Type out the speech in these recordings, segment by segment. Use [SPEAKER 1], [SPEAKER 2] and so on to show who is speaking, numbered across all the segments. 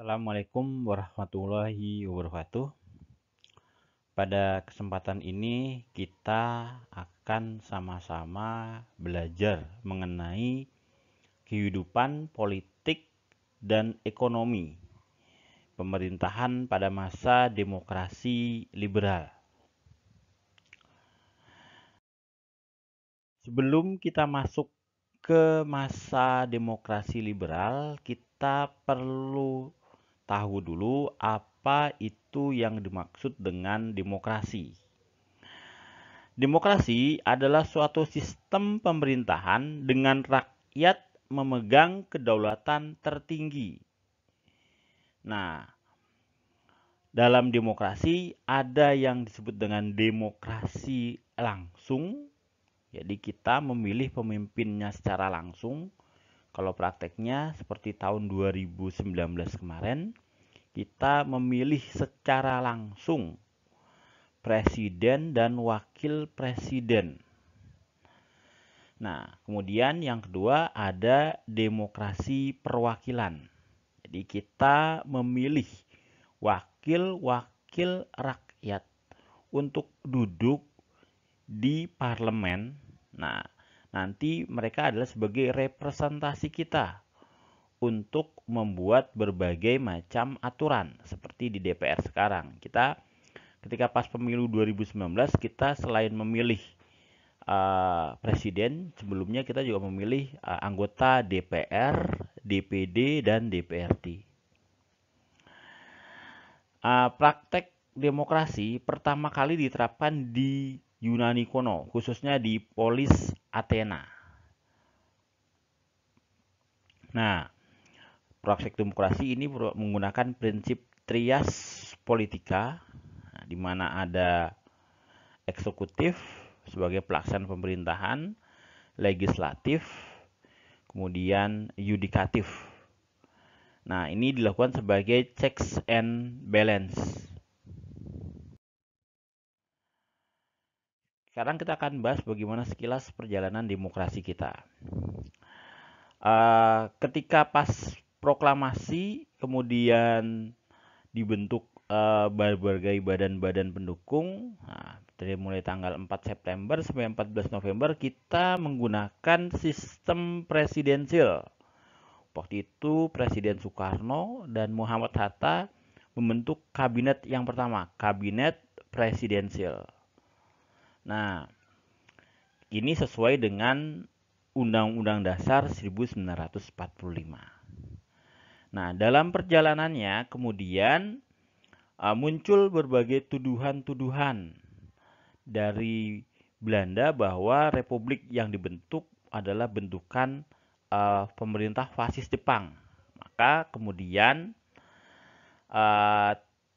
[SPEAKER 1] Assalamualaikum warahmatullahi wabarakatuh. Pada kesempatan ini kita akan sama-sama belajar mengenai kehidupan politik dan ekonomi pemerintahan pada masa demokrasi liberal. Sebelum kita masuk ke masa demokrasi liberal, kita perlu tahu dulu apa itu yang dimaksud dengan demokrasi. Demokrasi adalah suatu sistem pemerintahan dengan rakyat memegang kedaulatan tertinggi. Nah, dalam demokrasi ada yang disebut dengan demokrasi langsung. Jadi kita memilih pemimpinnya secara langsung. Kalau prakteknya seperti tahun 2019 kemarin, kita memilih secara langsung presiden dan wakil presiden. Nah, kemudian yang kedua ada demokrasi perwakilan. Jadi kita memilih wakil-wakil rakyat untuk duduk di parlemen. Nah, nanti mereka adalah sebagai representasi kita untuk membuat berbagai macam aturan seperti di DPR sekarang. Kita ketika pas pemilu 2019 kita selain memilih presiden, sebelumnya kita juga memilih anggota DPR, DPD, dan DPRD. Praktek demokrasi pertama kali diterapkan di Yunani kuno, khususnya di Polis Athena. Nah, praktek demokrasi ini menggunakan prinsip trias politika, di mana ada eksekutif sebagai pelaksana pemerintahan, legislatif, kemudian yudikatif. Nah, ini dilakukan sebagai checks and balance. Sekarang kita akan bahas bagaimana sekilas perjalanan demokrasi kita. Ketika pas proklamasi, kemudian dibentuk berbagai badan-badan pendukung. Nah, dari mulai tanggal 4 September sampai 14 November kita menggunakan sistem presidensial. Waktu itu Presiden Soekarno dan Muhammad Hatta membentuk kabinet yang pertama, kabinet presidensial. Nah, ini sesuai dengan Undang-Undang Dasar 1945. Nah, dalam perjalanannya kemudian muncul berbagai tuduhan-tuduhan dari Belanda bahwa republik yang dibentuk adalah bentukan pemerintah fasis Jepang. Maka kemudian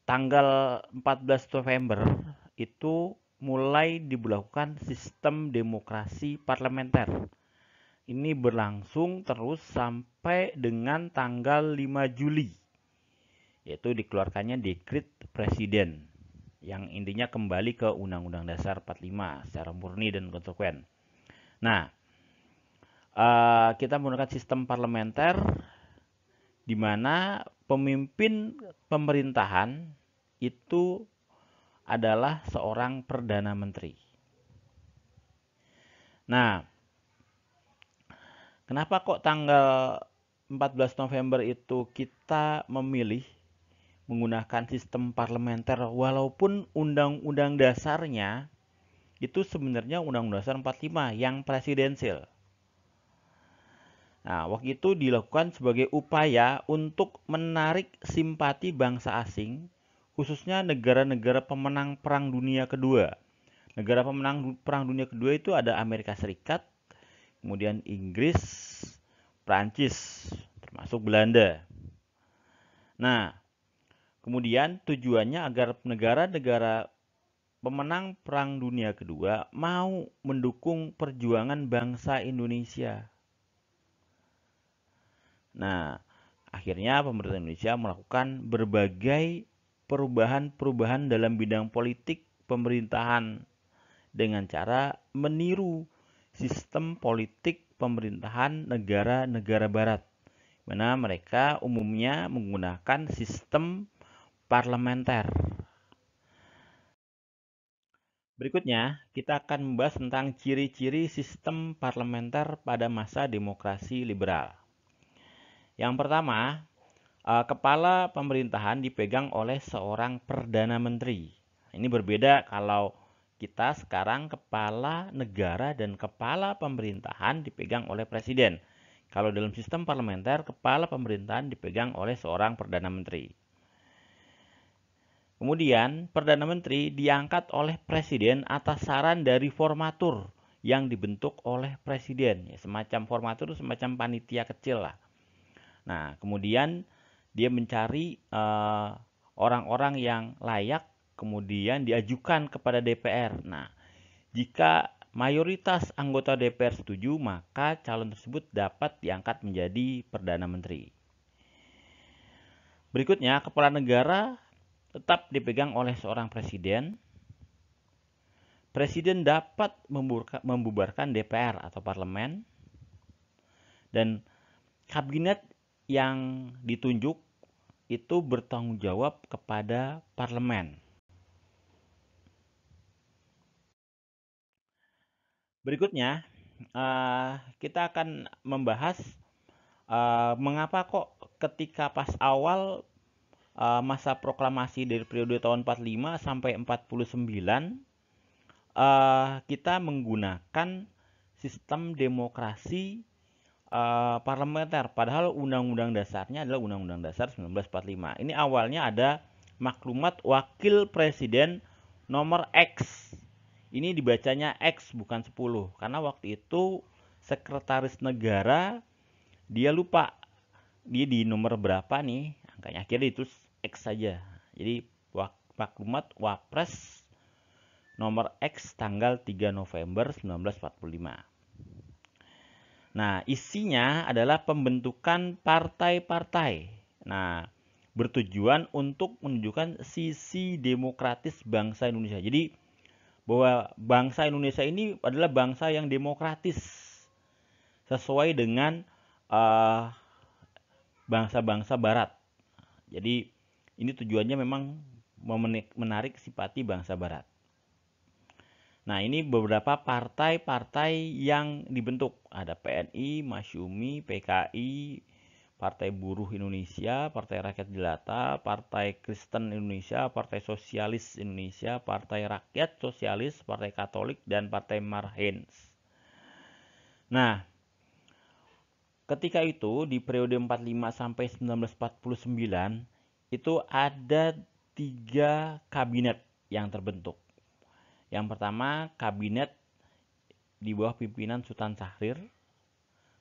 [SPEAKER 1] tanggal 14 November itu mulai diberlakukan sistem demokrasi parlementer. Ini berlangsung terus sampai dengan tanggal 5 Juli, yaitu dikeluarkannya dekret presiden yang intinya kembali ke Undang-Undang Dasar 45 secara murni dan konsekuen. Nah, kita menggunakan sistem parlementer di mana pemimpin pemerintahan itu adalah seorang perdana menteri. Nah, kenapa kok tanggal 14 November itu kita memilih menggunakan sistem parlementer walaupun undang-undang dasarnya itu sebenarnya Undang-Undang Dasar 45 yang presidensial. Nah, waktu itu dilakukan sebagai upaya untuk menarik simpati bangsa asing, khususnya negara-negara pemenang Perang Dunia Kedua. Negara pemenang Perang Dunia Kedua itu ada Amerika Serikat, kemudian Inggris, Prancis, termasuk Belanda. Nah, kemudian tujuannya agar negara-negara pemenang Perang Dunia Kedua mau mendukung perjuangan bangsa Indonesia. Nah, akhirnya pemerintah Indonesia melakukan berbagai perubahan-perubahan dalam bidang politik pemerintahan dengan cara meniru sistem politik pemerintahan negara-negara barat. mana mereka umumnya menggunakan sistem parlementer. Berikutnya, kita akan membahas tentang ciri-ciri sistem parlementer pada masa demokrasi liberal. Yang pertama, kepala pemerintahan dipegang oleh seorang perdana menteri. Ini berbeda kalau kita sekarang kepala negara dan kepala pemerintahan dipegang oleh presiden. Kalau dalam sistem parlementer, kepala pemerintahan dipegang oleh seorang perdana menteri. Kemudian, Perdana Menteri diangkat oleh Presiden atas saran dari formatur yang dibentuk oleh Presiden. Ya, semacam formatur, semacam panitia kecil lah. Nah, kemudian dia mencari orang-orang yang layak, kemudian diajukan kepada DPR. Nah, jika mayoritas anggota DPR setuju, maka calon tersebut dapat diangkat menjadi Perdana Menteri. Berikutnya, kepala negara tetap dipegang oleh seorang presiden. Presiden dapat membubarkan DPR atau parlemen, dan kabinet yang ditunjuk itu bertanggung jawab kepada parlemen. Berikutnya, kita akan membahas mengapa kok ketika pas awal masa proklamasi dari periode tahun 45 sampai 49 kita menggunakan sistem demokrasi parlementer, padahal undang-undang dasarnya adalah Undang-Undang Dasar 1945. Ini awalnya ada maklumat wakil presiden nomor X. Ini dibacanya X bukan 10 karena waktu itu sekretaris negara dia lupa dia di nomor berapa nih angkanya, akhirnya itu X saja. Jadi maklumat Wapres nomor X tanggal 3 November 1945. Nah, isinya adalah pembentukan partai-partai. Nah, bertujuan untuk menunjukkan sisi demokratis bangsa Indonesia. Jadi, bahwa bangsa Indonesia ini adalah bangsa yang demokratis sesuai dengan bangsa-bangsa barat. Jadi, ini tujuannya memang menarik simpati bangsa barat. Nah, ini beberapa partai-partai yang dibentuk. Ada PNI, Masyumi, PKI, Partai Buruh Indonesia, Partai Rakyat Jelata, Partai Kristen Indonesia, Partai Sosialis Indonesia, Partai Rakyat Sosialis, Partai Katolik, dan Partai Marhens. Nah, ketika itu di periode 45 sampai 1949 itu ada 3 kabinet yang terbentuk. Yang pertama, kabinet di bawah pimpinan Sultan Syahrir.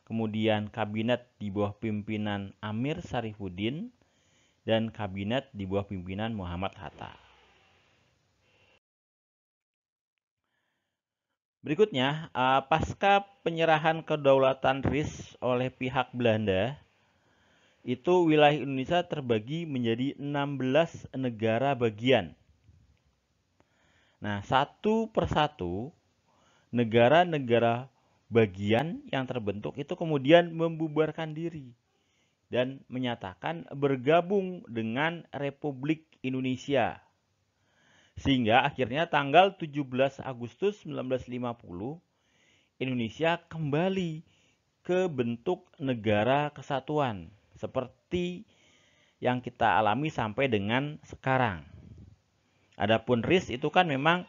[SPEAKER 1] Kemudian kabinet di bawah pimpinan Amir Syarifuddin. Dan kabinet di bawah pimpinan Muhammad Hatta. Berikutnya, pasca penyerahan kedaulatan RIS oleh pihak Belanda, itu wilayah Indonesia terbagi menjadi 16 negara bagian. Nah, satu persatu negara-negara bagian yang terbentuk itu kemudian membubarkan diri dan menyatakan bergabung dengan Republik Indonesia. Sehingga akhirnya tanggal 17 Agustus 1950 Indonesia kembali ke bentuk negara kesatuan seperti yang kita alami sampai dengan sekarang. Adapun RIS itu kan memang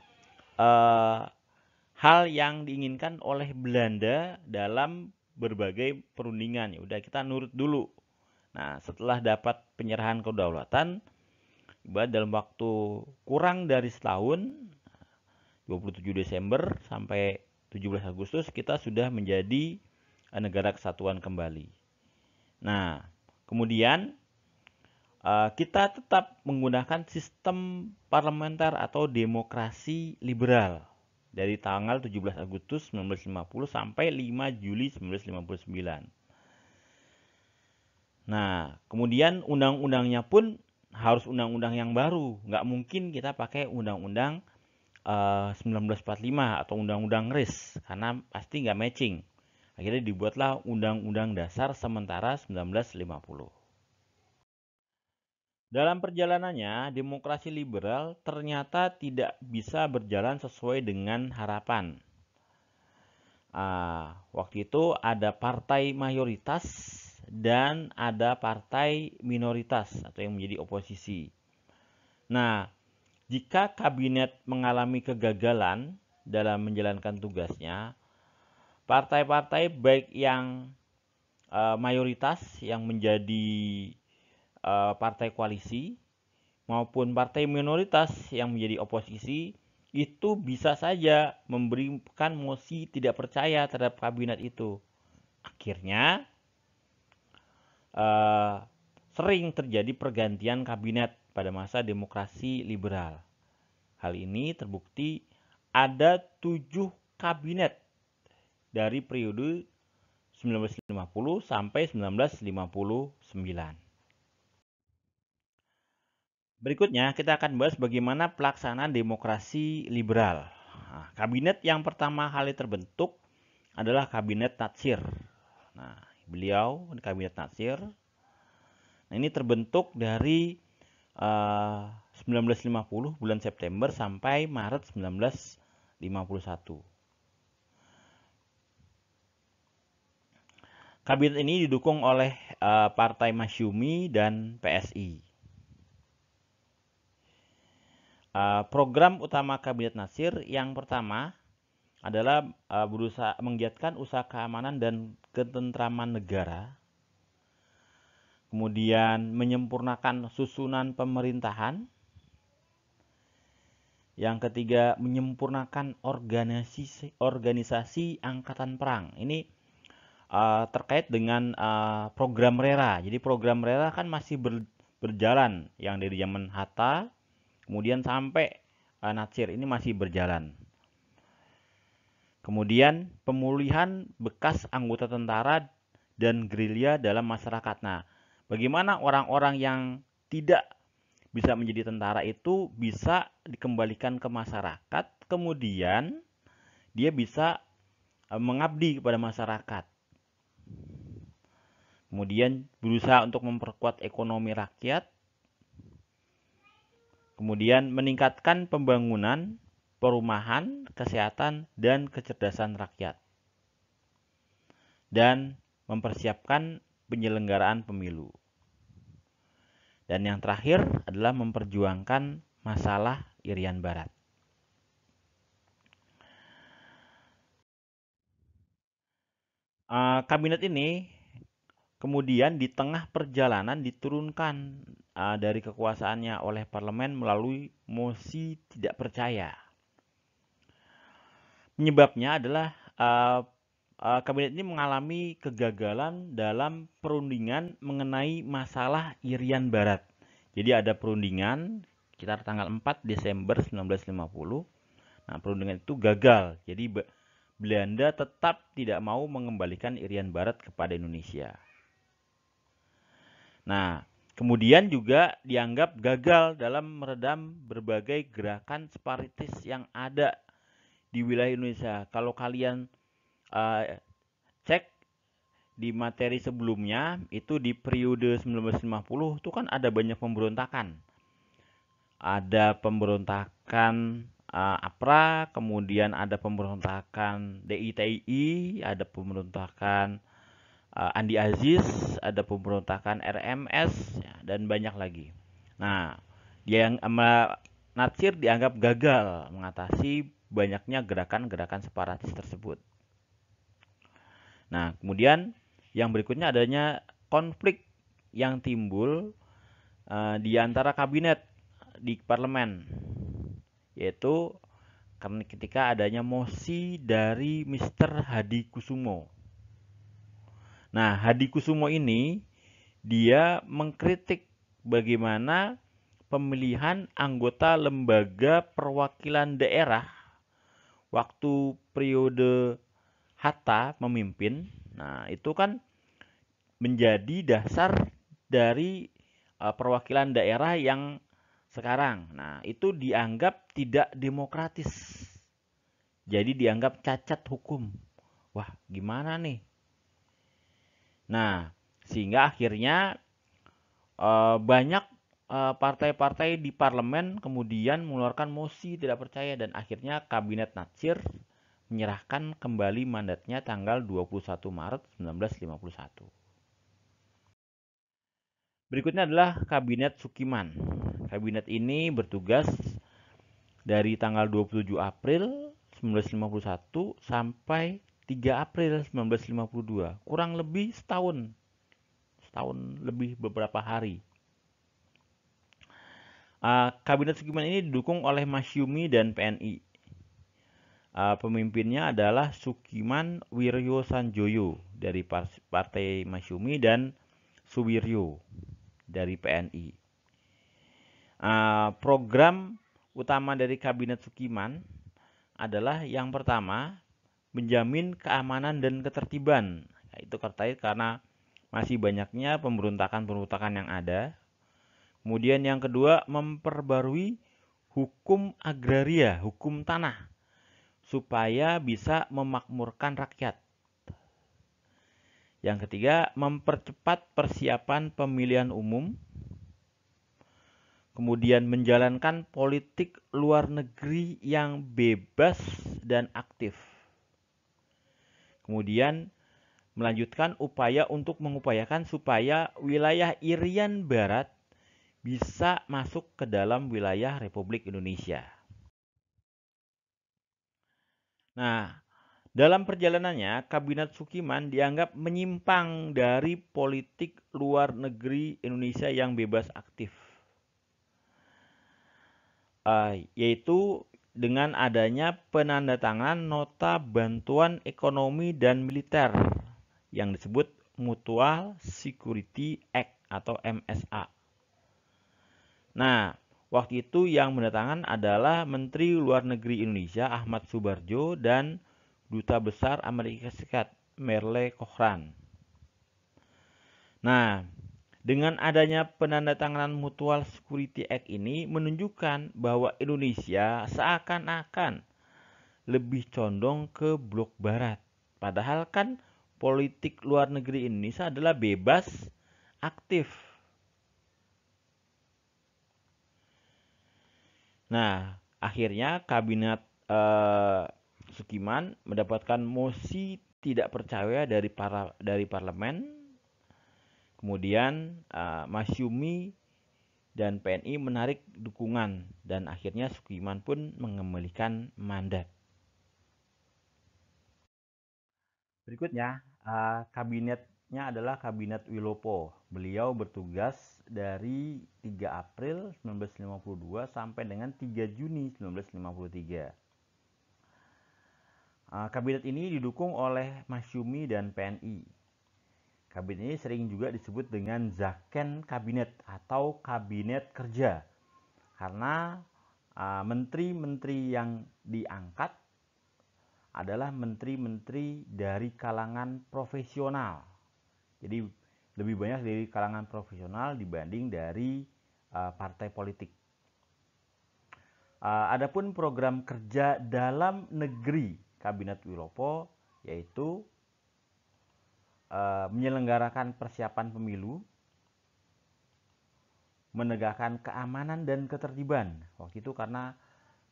[SPEAKER 1] hal yang diinginkan oleh Belanda dalam berbagai perundingan. Ya udah kita nurut dulu. Nah, setelah dapat penyerahan kedaulatan, dalam waktu kurang dari setahun, 27 Desember sampai 17 Agustus kita sudah menjadi negara kesatuan kembali. Nah, kemudian kita tetap menggunakan sistem parlementer atau demokrasi liberal dari tanggal 17 Agustus 1950 sampai 5 Juli 1959. Nah, kemudian undang-undangnya pun harus undang-undang yang baru. Nggak mungkin kita pakai undang-undang 1945 atau undang-undang RIS karena pasti nggak matching. Akhirnya dibuatlah Undang-Undang Dasar Sementara 1950. Dalam perjalanannya, demokrasi liberal ternyata tidak bisa berjalan sesuai dengan harapan. Waktu itu ada partai mayoritas dan ada partai minoritas atau yang menjadi oposisi. Nah, jika kabinet mengalami kegagalan dalam menjalankan tugasnya, partai-partai baik yang mayoritas yang menjadi partai koalisi maupun partai minoritas yang menjadi oposisi itu bisa saja memberikan mosi tidak percaya terhadap kabinet itu. Akhirnya sering terjadi pergantian kabinet pada masa demokrasi liberal. Hal ini terbukti ada 7 kabinet dari periode 1950 sampai 1959. Berikutnya kita akan bahas bagaimana pelaksanaan demokrasi liberal. Nah, kabinet yang pertama kali terbentuk adalah Kabinet Natsir. Nah, beliau Kabinet Natsir. Nah, ini terbentuk dari 1950 bulan September sampai Maret 1951. Kabinet ini didukung oleh Partai Masyumi dan PSI. Program utama Kabinet Natsir yang pertama adalah berusaha menggiatkan usaha keamanan dan ketentraman negara, kemudian menyempurnakan susunan pemerintahan, yang ketiga menyempurnakan organisasi angkatan perang. Ini terkait dengan program RERA. Jadi program RERA kan masih berjalan yang dari zaman Hatta kemudian sampai Natsir ini masih berjalan. Kemudian pemulihan bekas anggota tentara dan gerilya dalam masyarakat. Nah, bagaimana orang-orang yang tidak bisa menjadi tentara itu bisa dikembalikan ke masyarakat, kemudian dia bisa mengabdi kepada masyarakat. Kemudian berusaha untuk memperkuat ekonomi rakyat, kemudian meningkatkan pembangunan, perumahan, kesehatan, dan kecerdasan rakyat. Dan mempersiapkan penyelenggaraan pemilu. Dan yang terakhir adalah memperjuangkan masalah Irian Barat. Kabinet ini kemudian di tengah perjalanan diturunkan dari kekuasaannya oleh parlemen melalui mosi tidak percaya. Penyebabnya adalah kabinet ini mengalami kegagalan dalam perundingan mengenai masalah Irian Barat. Jadi ada perundingan sekitar tanggal 4 Desember 1950. Nah, perundingan itu gagal. Jadi Belanda tetap tidak mau mengembalikan Irian Barat kepada Indonesia. Nah, kemudian juga dianggap gagal dalam meredam berbagai gerakan separatis yang ada di wilayah Indonesia. Kalau kalian cek di materi sebelumnya, itu di periode 1950 itu kan ada banyak pemberontakan. Ada pemberontakan APRA, kemudian ada pemberontakan DITI, ada pemberontakan Andi Aziz, ada pemberontakan RMS, ya, dan banyak lagi. Nah, Natsir dianggap gagal mengatasi banyaknya gerakan-gerakan separatis tersebut. Nah, kemudian yang berikutnya adanya konflik yang timbul di antara kabinet di parlemen, yaitu karena ketika adanya mosi dari Mr. Hadikusumo. Nah, Hadikusumo ini dia mengkritik bagaimana pemilihan anggota lembaga perwakilan daerah waktu periode Hatta memimpin. Nah, itu kan menjadi dasar dari perwakilan daerah yang sekarang. Nah, itu dianggap tidak demokratis. Jadi dianggap cacat hukum. Wah, gimana nih? Nah, sehingga akhirnya banyak partai-partai di parlemen kemudian mengeluarkan mosi tidak percaya dan akhirnya Kabinet Natsir menyerahkan kembali mandatnya tanggal 21 Maret 1951. Berikutnya adalah Kabinet Sukiman. Kabinet ini bertugas dari tanggal 27 April 1951 sampai 3 April 1952. Kurang lebih setahun. Setahun lebih beberapa hari. Kabinet Sukiman ini didukung oleh Masyumi dan PNI. Pemimpinnya adalah Sukiman Wiryo Sanjoyo dari Partai Masyumi dan Suwiryo dari PNI. Program utama dari Kabinet Sukiman adalah yang pertama, menjamin keamanan dan ketertiban. Itu terkait karena masih banyaknya pemberontakan-pemberontakan yang ada. Kemudian yang kedua, memperbarui hukum agraria, hukum tanah, supaya bisa memakmurkan rakyat. Yang ketiga, mempercepat persiapan pemilihan umum. Kemudian menjalankan politik luar negeri yang bebas dan aktif. Kemudian melanjutkan upaya untuk mengupayakan supaya wilayah Irian Barat bisa masuk ke dalam wilayah Republik Indonesia. Nah, dalam perjalanannya, Kabinet Sukiman dianggap menyimpang dari politik luar negeri Indonesia yang bebas aktif. Yaitu dengan adanya penandatanganan nota bantuan ekonomi dan militer yang disebut Mutual Security Act atau MSA. Nah, waktu itu yang menandatangan adalah Menteri Luar Negeri Indonesia Ahmad Subarjo dan Duta Besar Amerika Serikat Merle Cochran. Nah, dengan adanya penandatanganan Mutual Security Act ini menunjukkan bahwa Indonesia seakan-akan lebih condong ke blok barat. Padahal kan politik luar negeri Indonesia adalah bebas, aktif. Nah, akhirnya Kabinet Sukiman mendapatkan mosi tidak percaya dari parlemen. Kemudian Masyumi dan PNI menarik dukungan dan akhirnya Sukiman pun mengembalikan mandat. Berikutnya, kabinetnya adalah Kabinet Wilopo. Beliau bertugas dari 3 April 1952 sampai dengan 3 Juni 1953. Kabinet ini didukung oleh Masyumi dan PNI. Kabinet ini sering juga disebut dengan Zaken Kabinet atau Kabinet Kerja karena menteri-menteri yang diangkat adalah menteri-menteri dari kalangan profesional. Jadi lebih banyak dari kalangan profesional dibanding dari partai politik. Adapun program kerja dalam negeri Kabinet Wilopo yaitu menyelenggarakan persiapan pemilu, menegakkan keamanan dan ketertiban. Waktu itu karena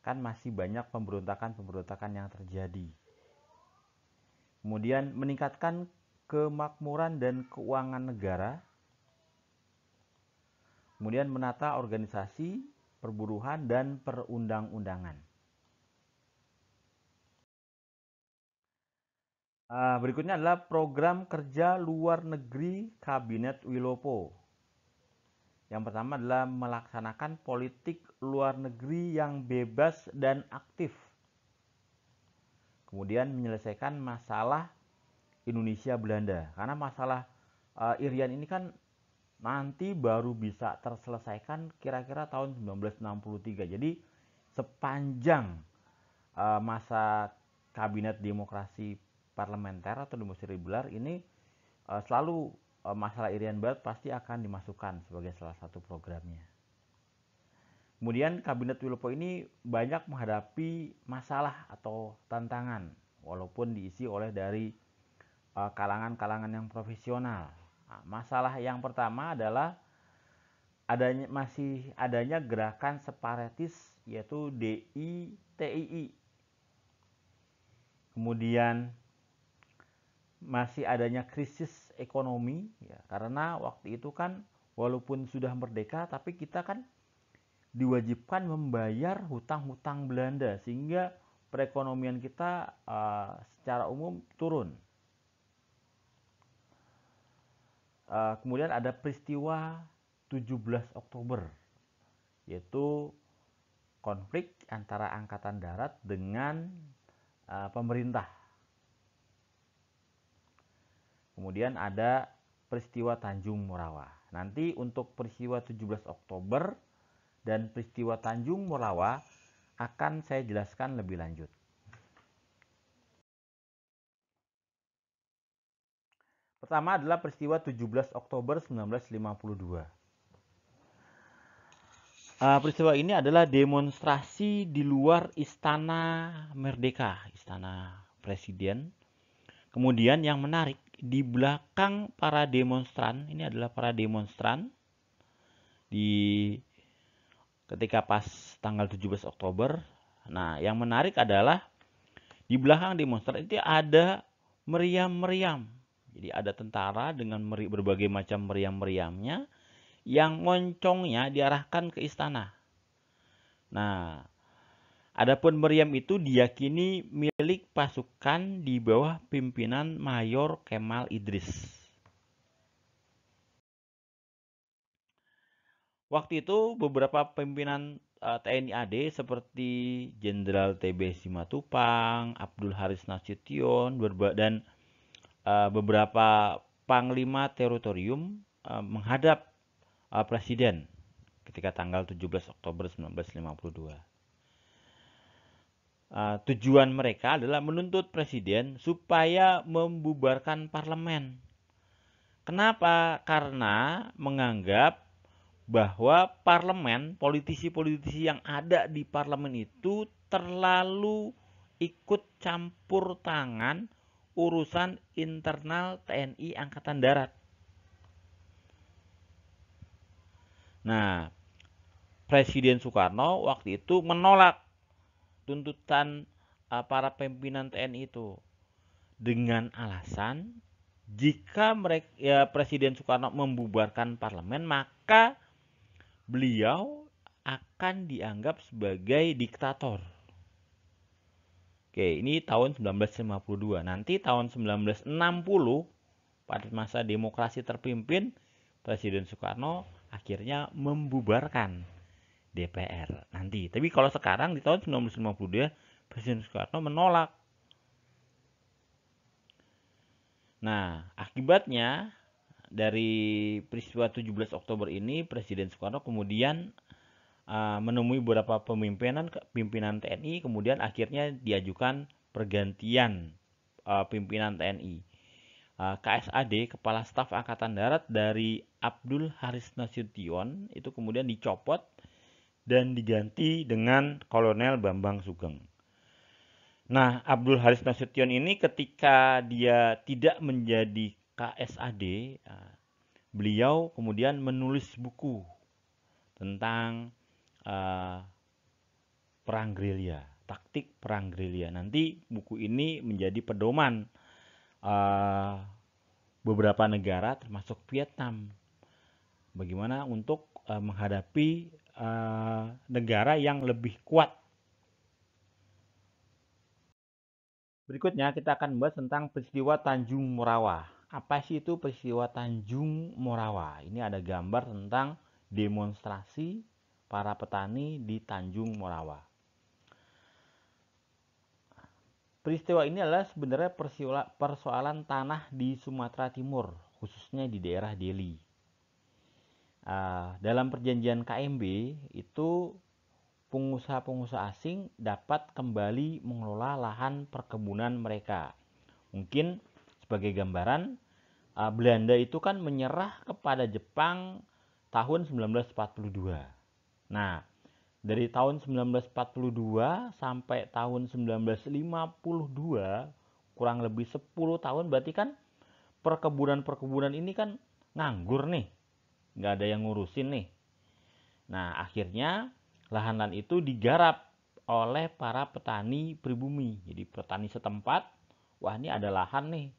[SPEAKER 1] kan masih banyak pemberontakan-pemberontakan yang terjadi. Kemudian meningkatkan kemakmuran dan keuangan negara. Kemudian menata organisasi, perburuhan, dan perundang-undangan. Berikutnya adalah program kerja luar negeri Kabinet Wilopo. Yang pertama adalah melaksanakan politik luar negeri yang bebas dan aktif. Kemudian menyelesaikan masalah Indonesia Belanda. Karena masalah Irian ini kan nanti baru bisa terselesaikan kira-kira tahun 1963. Jadi sepanjang masa Kabinet Demokrasi Parlementer atau demokrasi reguler ini selalu masalah Irian Barat pasti akan dimasukkan sebagai salah satu programnya. Kemudian Kabinet Wilopo ini banyak menghadapi masalah atau tantangan. walaupun diisi oleh dari kalangan-kalangan yang profesional. Nah, masalah yang pertama adalah masih adanya gerakan separatis yaitu DITII. Kemudian masih adanya krisis ekonomi ya, karena waktu itu kan walaupun sudah merdeka tapi kita kan diwajibkan membayar hutang-hutang Belanda sehingga perekonomian kita secara umum turun. Kemudian ada peristiwa 17 Oktober yaitu konflik antara angkatan darat dengan pemerintah. Kemudian ada peristiwa Tanjung Morawa. Nanti untuk peristiwa 17 Oktober dan peristiwa Tanjung Morawa akan saya jelaskan lebih lanjut. Pertama adalah peristiwa 17 Oktober 1952. Peristiwa ini adalah demonstrasi di luar Istana Merdeka, Istana Presiden. Kemudian yang menarik, di belakang para demonstran, ini adalah para demonstran ketika pas tanggal 17 Oktober. Nah, yang menarik adalah di belakang demonstran itu ada meriam-meriam. Jadi ada tentara dengan berbagai macam meriam-meriamnya yang moncongnya diarahkan ke istana. Nah, adapun meriam itu diyakini milik pasukan di bawah pimpinan Mayor Kemal Idris. Waktu itu beberapa pimpinan TNI AD seperti Jenderal TB Simatupang, Abdul Haris Nasution, dan beberapa panglima teritorium menghadap Presiden ketika tanggal 17 Oktober 1952. Tujuan mereka adalah menuntut Presiden supaya membubarkan parlemen. Kenapa? Karena menganggap bahwa parlemen, politisi-politisi yang ada di parlemen itu terlalu ikut campur tangan urusan internal TNI Angkatan Darat. Nah, Presiden Soekarno waktu itu menolak tuntutan para pimpinan TNI itu dengan alasan jika Presiden Soekarno membubarkan parlemen maka beliau akan dianggap sebagai diktator. Oke, ini tahun 1952. Nanti tahun 1960 pada masa demokrasi terpimpin Presiden Soekarno akhirnya membubarkan DPR nanti. Tapi kalau sekarang di tahun 1952 Presiden Soekarno menolak. Nah, akibatnya dari peristiwa 17 Oktober ini Presiden Soekarno kemudian menemui beberapa pimpinan TNI, kemudian akhirnya diajukan pergantian pimpinan TNI. KSAD, Kepala Staf Angkatan Darat dari Abdul Haris Nasution itu kemudian dicopot dan diganti dengan Kolonel Bambang Sugeng. Nah, Abdul Haris Nasution ini ketika dia tidak menjadi KSAD, beliau kemudian menulis buku tentang perang gerilya, taktik perang gerilya. Nanti buku ini menjadi pedoman beberapa negara termasuk Vietnam bagaimana untuk menghadapi negara yang lebih kuat. Berikutnya kita akan membahas tentang peristiwa Tanjung Morawa. Apa sih itu peristiwa Tanjung Morawa? Ini ada gambar tentang demonstrasi para petani di Tanjung Morawa. Peristiwa ini adalah sebenarnya persoalan tanah di Sumatera Timur, khususnya di daerah Deli. Dalam perjanjian KMB itu pengusaha-pengusaha asing dapat kembali mengelola lahan perkebunan mereka. Mungkin sebagai gambaran, Belanda itu kan menyerah kepada Jepang tahun 1942. Nah, Dari tahun 1942 sampai tahun 1952, kurang lebih 10 tahun, berarti kan perkebunan-perkebunan ini kan nganggur nih, nggak ada yang ngurusin nih. Nah, akhirnya lahan-lahan itu digarap oleh para petani pribumi. Jadi petani setempat, wah ini ada lahan nih,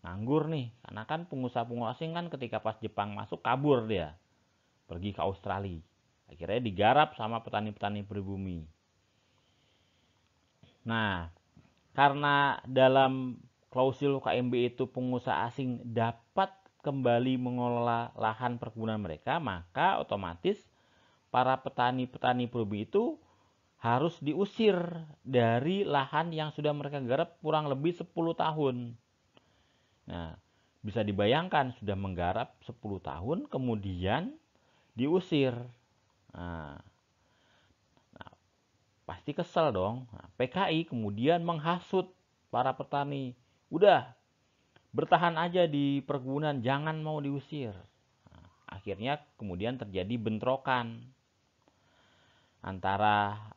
[SPEAKER 1] nganggur nih. Karena kan pengusaha-pengusaha asing kan ketika pas Jepang masuk kabur dia, pergi ke Australia. Akhirnya digarap sama petani-petani pribumi. Nah, karena dalam klausul KMB itu pengusaha asing dapat kembali mengelola lahan perkebunan mereka, maka otomatis para petani-petani pribumi itu harus diusir dari lahan yang sudah mereka garap kurang lebih 10 tahun. Nah, bisa dibayangkan sudah menggarap 10 tahun kemudian diusir. Nah, pasti kesel dong. Nah, PKI kemudian menghasut para petani. Udah, bertahan aja di perkebunan, jangan mau diusir. Nah, akhirnya kemudian terjadi bentrokan antara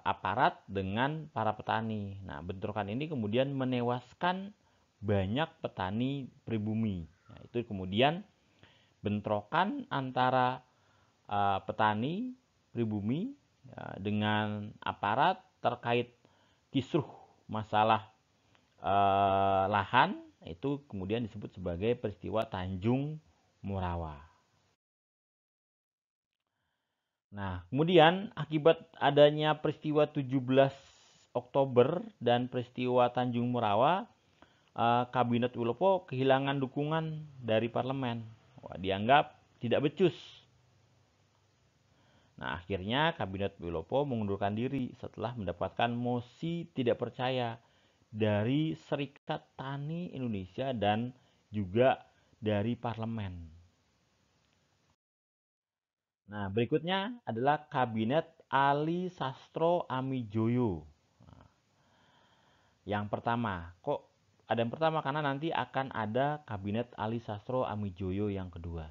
[SPEAKER 1] aparat dengan para petani. Nah, bentrokan ini kemudian menewaskan banyak petani pribumi. Nah, itu kemudian bentrokan antara petani pribumi dengan aparat terkait kisruh masalah lahan, itu kemudian disebut sebagai peristiwa Tanjung Morawa. Nah, kemudian akibat adanya peristiwa 17 Oktober dan peristiwa Tanjung Morawa, Kabinet Wilopo kehilangan dukungan dari parlemen. Wah, dianggap tidak becus. Nah, akhirnya Kabinet Wilopo mengundurkan diri setelah mendapatkan mosi tidak percaya dari Serikat Tani Indonesia dan juga dari parlemen. Nah, berikutnya adalah Kabinet Ali Sastro Amijoyo. Nah, yang pertama, kok ada yang pertama karena nanti akan ada Kabinet Ali Sastro Amijoyo yang kedua.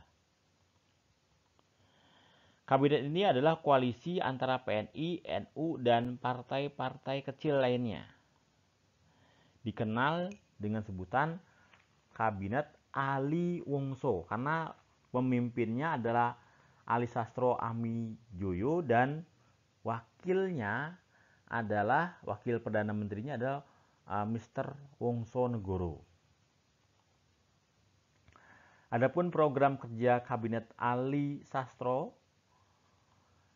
[SPEAKER 1] Kabinet ini adalah koalisi antara PNI, NU, dan partai-partai kecil lainnya. Dikenal dengan sebutan Kabinet Ali Wongso karena pemimpinnya adalah Ali Sastro Amijoyo dan wakil Perdana Menterinya adalah Mr. Wongso Negoro. Adapun program kerja Kabinet Ali Sastro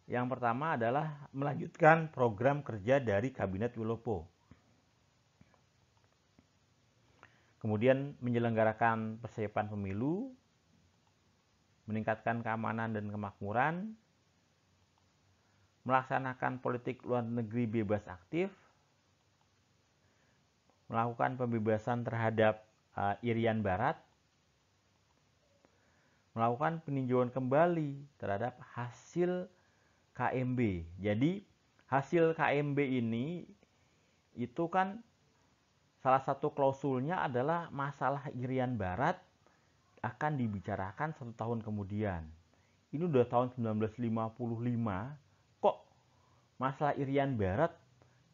[SPEAKER 1] yang pertama adalah melanjutkan program kerja dari Kabinet Wilopo. Kemudian menyelenggarakan persiapan pemilu, meningkatkan keamanan dan kemakmuran, melaksanakan politik luar negeri bebas aktif, melakukan pembebasan terhadap Irian Barat, melakukan peninjauan kembali terhadap hasil KMB. Jadi hasil KMB ini itu kan salah satu klausulnya adalah masalah Irian Barat akan dibicarakan 1 tahun kemudian. Ini udah tahun 1955, kok masalah Irian Barat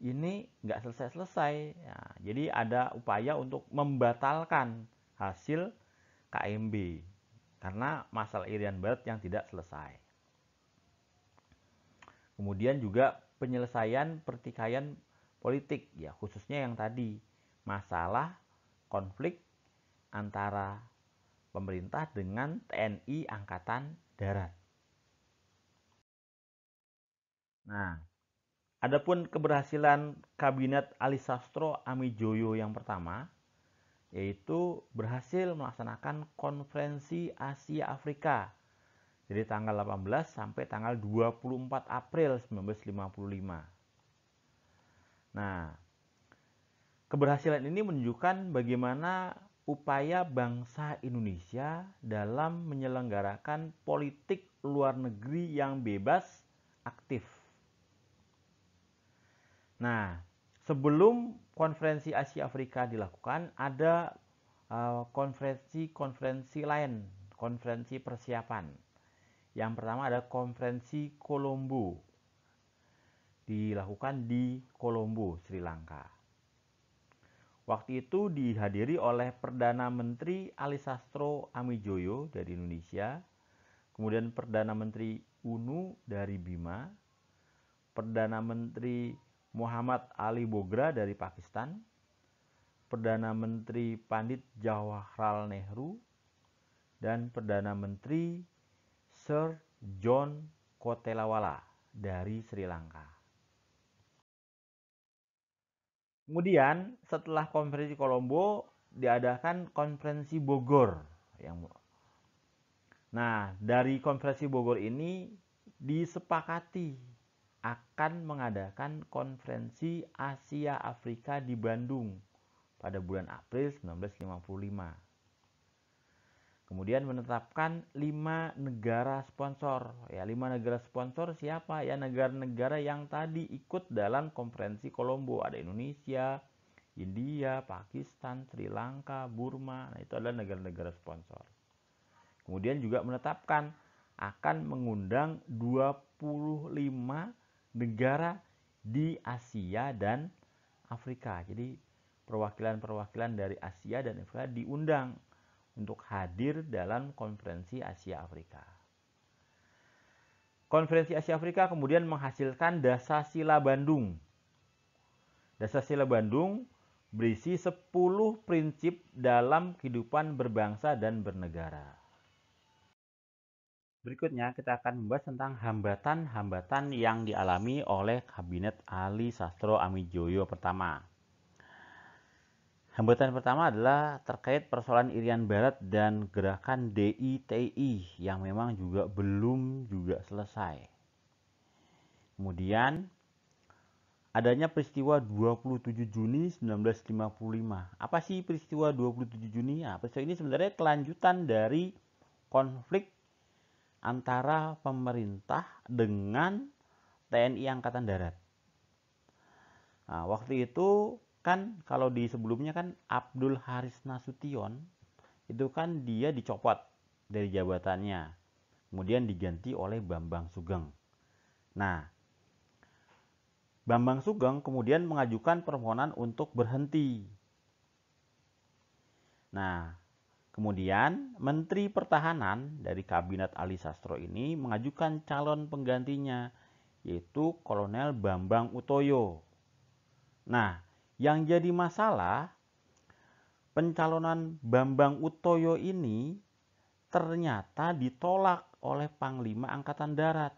[SPEAKER 1] ini nggak selesai-selesai. Nah, jadi ada upaya untuk membatalkan hasil KMB karena masalah Irian Barat yang tidak selesai. Kemudian juga penyelesaian pertikaian politik, ya khususnya yang tadi masalah konflik antara pemerintah dengan TNI Angkatan Darat. Nah, adapun keberhasilan Kabinet Ali Sastro Amijoyo yang pertama yaitu berhasil melaksanakan Konferensi Asia Afrika dari tanggal 18 sampai tanggal 24 April 1955. Nah, keberhasilan ini menunjukkan bagaimana upaya bangsa Indonesia dalam menyelenggarakan politik luar negeri yang bebas, aktif. Nah, sebelum konferensi Asia Afrika dilakukan, ada konferensi lain, konferensi persiapan. Yang pertama ada konferensi Kolombo dilakukan di Colombo, Sri Lanka. Waktu itu dihadiri oleh Perdana Menteri Alisastro Amijoyo dari Indonesia, kemudian Perdana Menteri UNU dari Bima, Perdana Menteri Muhammad Ali Bogra dari Pakistan, Perdana Menteri Pandit Jawaharlal Nehru, dan Perdana Menteri Sir John Kotelawala dari Sri Lanka. Kemudian setelah konferensi Colombo diadakan konferensi Bogor. Nah, dari konferensi Bogor ini disepakati akan mengadakan konferensi Asia Afrika di Bandung pada bulan April 1955. Kemudian menetapkan 5 negara sponsor. Ya, 5 negara sponsor siapa? Ya, negara-negara yang tadi ikut dalam konferensi Colombo. Ada Indonesia, India, Pakistan, Sri Lanka, Burma. Nah, itu adalah negara-negara sponsor. Kemudian juga menetapkan akan mengundang 25 negara di Asia dan Afrika. Jadi perwakilan-perwakilan dari Asia dan Afrika diundang untuk hadir dalam konferensi Asia Afrika. Konferensi Asia Afrika kemudian menghasilkan Dasasila Bandung. Dasasila Bandung berisi 10 prinsip dalam kehidupan berbangsa dan bernegara. Berikutnya kita akan membahas tentang hambatan-hambatan yang dialami oleh Kabinet Alisastro Amijoyo pertama. Hambatan pertama adalah terkait persoalan Irian Barat dan gerakan DITI yang memang belum selesai. Kemudian adanya peristiwa 27 Juni 1955. Apa sih peristiwa 27 Juni? Nah, peristiwa ini sebenarnya kelanjutan dari konflik antara pemerintah dengan TNI Angkatan Darat. Nah, waktu itu kan kalau di sebelumnya kan Abdul Haris Nasution itu kan dia dicopot dari jabatannya, kemudian diganti oleh Bambang Sugeng. Nah, Bambang Sugeng kemudian mengajukan permohonan untuk berhenti. Nah, kemudian Menteri Pertahanan dari Kabinet Alisastro ini mengajukan calon penggantinya, yaitu Kolonel Bambang Utoyo. Nah, yang jadi masalah, pencalonan Bambang Utoyo ini ternyata ditolak oleh Panglima Angkatan Darat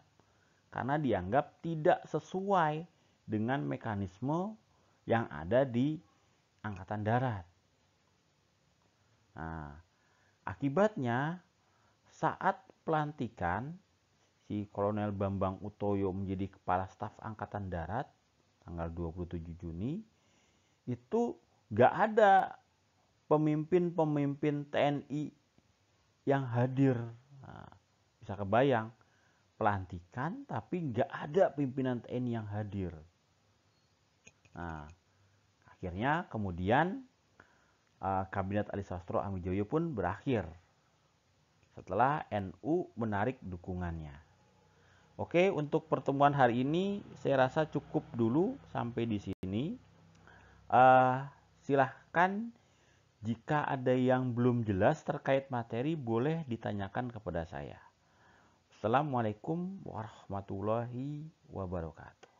[SPEAKER 1] karena dianggap tidak sesuai dengan mekanisme yang ada di Angkatan Darat. Nah, akibatnya saat pelantikan si Kolonel Bambang Utoyo menjadi Kepala Staf Angkatan Darat tanggal 27 Juni, itu gak ada pemimpin-pemimpin TNI yang hadir. Nah, bisa kebayang, pelantikan tapi gak ada pimpinan TNI yang hadir. Nah, akhirnya kemudian Kabinet Alisastro Amijoyo pun berakhir setelah NU menarik dukungannya. Oke, untuk pertemuan hari ini saya rasa cukup dulu sampai di sini. Silahkan jika ada yang belum jelas terkait materi boleh ditanyakan kepada saya. Assalamualaikum warahmatullahi wabarakatuh.